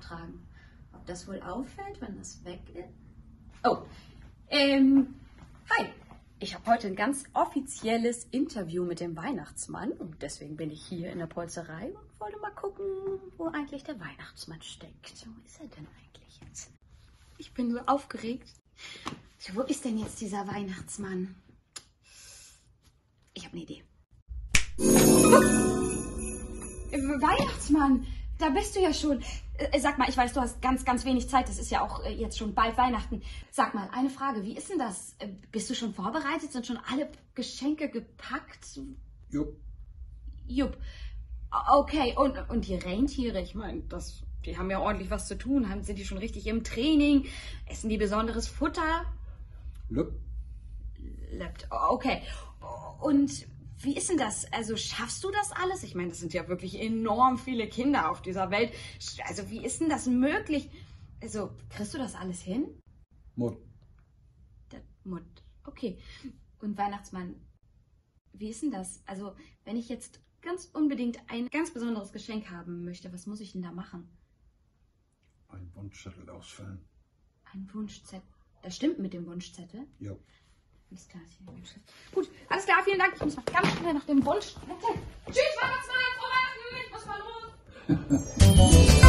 nachtragen. Ob das wohl auffällt, wenn das weg ist? Oh, hi. Ich habe heute ein ganz offizielles Interview mit dem Weihnachtsmann und deswegen bin ich hier in der Polzerei und wollte mal gucken, wo eigentlich der Weihnachtsmann steckt. Wo ist er denn eigentlich jetzt? Ich bin so aufgeregt. So, wo ist denn jetzt dieser Weihnachtsmann? Ich habe eine Idee. Weihnachtsmann, da bist du ja schon. Sag mal, ich weiß, du hast ganz, ganz wenig Zeit. Das ist ja auch jetzt schon bald Weihnachten. Sag mal, eine Frage. Wie ist denn das? Bist du schon vorbereitet? Sind schon alle Geschenke gepackt? Jupp. Jupp. Okay, und die Rentiere, ich meine, die haben ja ordentlich was zu tun. Sind die schon richtig im Training? Essen die besonderes Futter? Jupp. Okay. Und wie ist denn das? Also schaffst du das alles? Ich meine, das sind ja wirklich enorm viele Kinder auf dieser Welt. Also wie ist denn das möglich? Also kriegst du das alles hin? Mut. Mut. Okay. Und Weihnachtsmann, wie ist denn das? Also wenn ich jetzt ganz unbedingt ein ganz besonderes Geschenk haben möchte, was muss ich denn da machen? Ein Wunschzettel ausfüllen. Ein Wunschzettel. Das stimmt mit dem Wunschzettel? Ja. Alles klar, gut, alles klar, vielen Dank. Ich muss noch ganz schnell nach dem Wunschzettel. Tschüss, Weihnachtsmann, frohe Weihnachten, ich muss mal los.